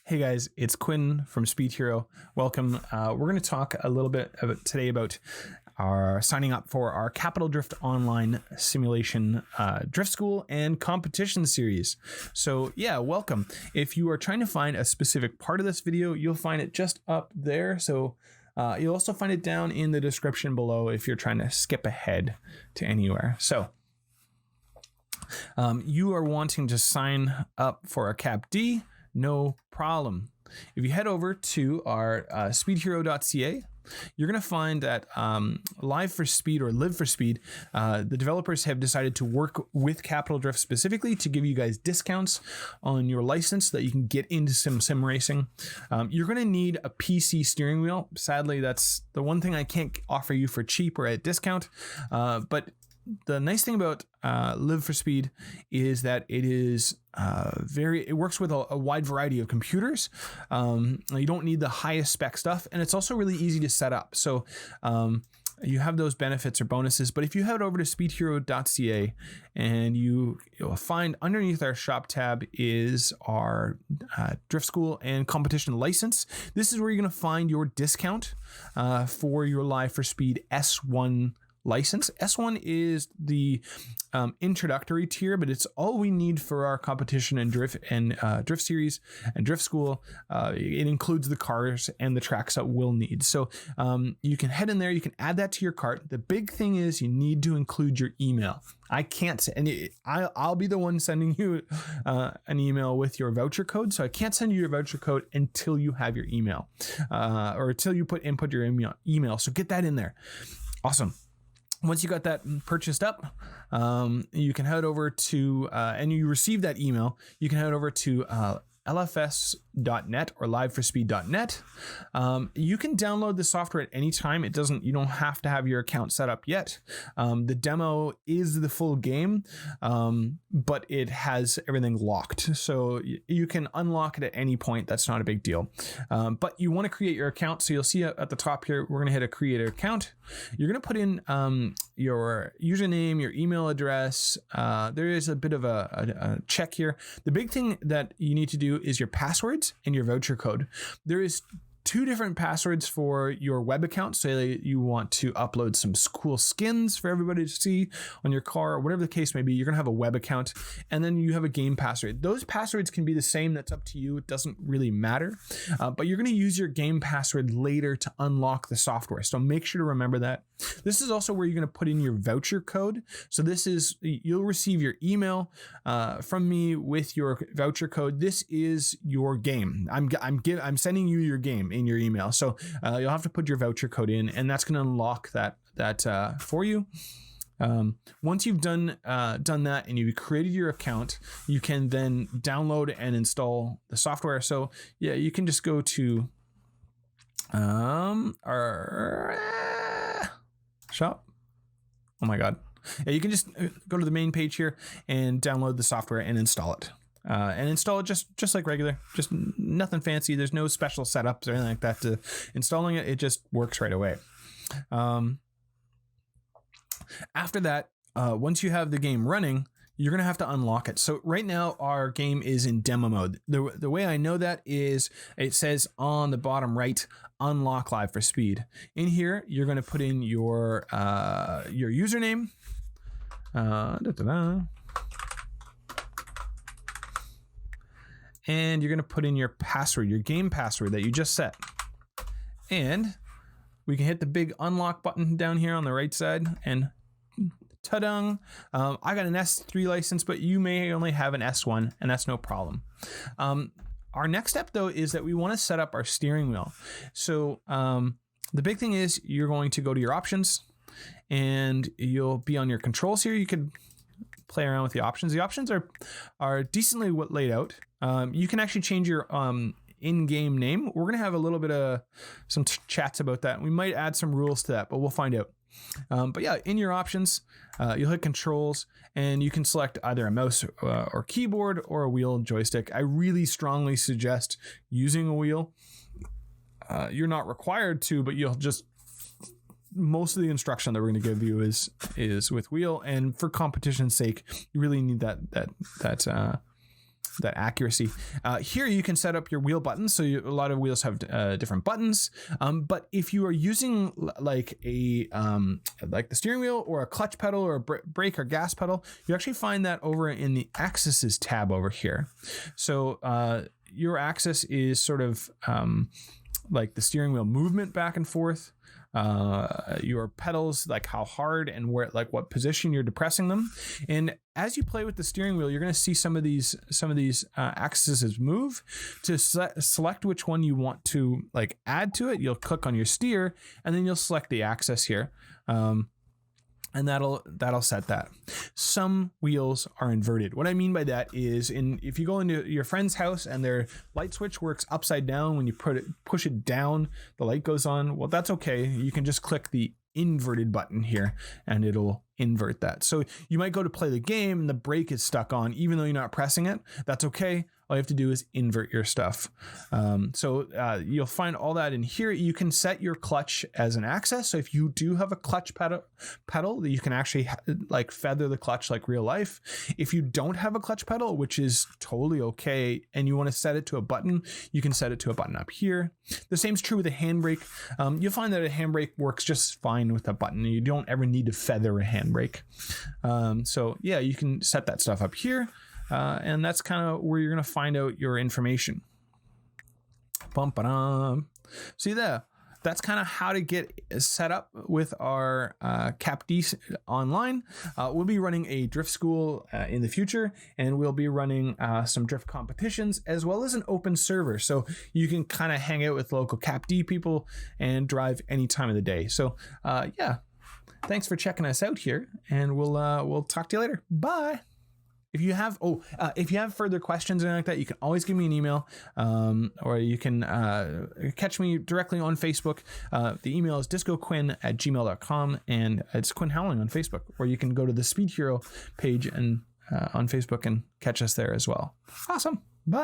Hey guys, it's Quinn from Speed Hero. Welcome. We're going to talk a little bit today about our signing up for our Capital Drift Online Simulation Drift School and Competition Series. So yeah, welcome. If you are trying to find a specific part of this video, you'll find it just up there. So you'll also find it down in the description below if you're trying to skip ahead to anywhere. So you are wanting to sign up for a Cap D. No problem. If you head over to our speedhero.ca, you're going to find that Live for Speed or Live for Speed, the developers have decided to work with Capital Drift specifically to give you guys discounts on your license so that you can get into sim racing. You're going to need a PC steering wheel. Sadly, that's the one thing I can't offer you for cheap or at discount. But the nice thing about Live for Speed is that it is it works with a wide variety of computers. You don't need the highest spec stuff, and it's also really easy to set up. So you have those benefits or bonuses. But if you head over to speedhero.ca and you'll find underneath our shop tab is our drift school and competition license. This is where you're going to find your discount for your Live for Speed S1 license. S1 is the introductory tier, but it's all we need for our competition and drift series and drift school. It includes the cars and the tracks that we'll need. So you can head in there, you can add that to your cart. The big thing is you need to include your email. I can't say, and I'll be the one sending you an email with your voucher code. So I can't send you your voucher code until you have your email or until you input your email. So get that in there. Awesome. Once you got that purchased up, you can head over to, and you receive that email, you can head over to lfs.net or liveforspeed.net. You can download the software at any time. You don't have to have your account set up yet. The demo is the full game, but it has everything locked. So you can unlock it at any point. That's not a big deal. But you want to create your account. So you'll see at the top here, we're going to hit a create an account. You're going to put in your username, your email address. There is a bit of a check here. The big thing that you need to do is your passwords and your voucher code. There is two different passwords for your web account. Say you want to upload some cool skins for everybody to see on your car or whatever the case may be. You're going to have a web account, and then you have a game password. Those passwords can be the same. That's up to you. It doesn't really matter. But you're going to use your game password later to unlock the software. So make sure to remember that. This is also where you're going to put in your voucher code. So you'll receive your email from me with your voucher code. This is your game. I'm sending you your game in your email. So you'll have to put your voucher code in, and that's going to unlock that for you. Once you've done that and you've created your account, you can then download and install the software. So yeah, you can just go to our shop. Oh my God. Yeah, you can just go to the main page here and download the software and install it. And install it just like regular, just nothing fancy. There's no special setups or anything like that to installing it. It just works right away. After that, once you have the game running, you're going to have to unlock it. So right now our game is in demo mode. The way I know that is it says on the bottom right, unlock Live for Speed. In here, you're going to put in your username. And you're going to put in your password, your game password that you just set. And we can hit the big unlock button down here on the right side, and ta-dung. I got an S3 license, but you may only have an S1, and that's no problem. Our next step, though, is that we want to set up our steering wheel. So the big thing is you're going to go to your options, and you'll be on your controls here. You could play around with the options. The options are decently laid out. You can actually change your in-game name. We're going to have a little bit of some chats about that. We might add some rules to that, but we'll find out. But yeah, in your options, you'll hit controls, and you can select either a mouse or keyboard or a wheel and joystick. I really strongly suggest using a wheel. You're not required to, but you'll just most of the instruction that we're going to give you is with wheel, and for competition's sake, you really need that that accuracy. Here you can set up your wheel buttons. So a lot of wheels have different buttons. But if you are using like like the steering wheel or a clutch pedal or a brake or gas pedal, you actually find that over in the axes tab over here. So your axis is sort of like the steering wheel movement back and forth. Your pedals, like how hard and where, like what position you're depressing them. And as you play with the steering wheel, you're going to see some of these axes move. To select which one you want to like add to it, you'll click on your steer and then you'll select the axis here. And that'll set that. Some wheels are inverted. What I mean by that is if you go into your friend's house and their light switch works upside down, when you push it down, the light goes on. Well, that's okay. You can just click the inverted button here and it'll invert that. So you might go to play the game and the brake is stuck on, even though you're not pressing it. That's okay. All you have to do is invert your stuff. So you'll find all that in here. You can set your clutch as an access. So if you do have a clutch pedal, you can actually like feather the clutch like real life. If you don't have a clutch pedal, which is totally okay, and you want to set it to a button, you can set it to a button up here. The same is true with a handbrake. You'll find that a handbrake works just fine with a button. You don't ever need to feather a handbrake. So yeah, you can set that stuff up here. And that's kind of where you're going to find out your information. See there, that's kind of how to get set up with our CapD online. We'll be running a drift school in the future, and we'll be running some drift competitions as well as an open server. So you can kind of hang out with local CapD people and drive any time of the day. So yeah, thanks for checking us out here, and we'll talk to you later. Bye. If you have further questions or anything like that, you can always give me an email, or you can catch me directly on Facebook. The email is discoquinn@gmail.com, and it's Quinn Howling on Facebook, or you can go to the Speed Hero page and on Facebook and catch us there as well. Awesome.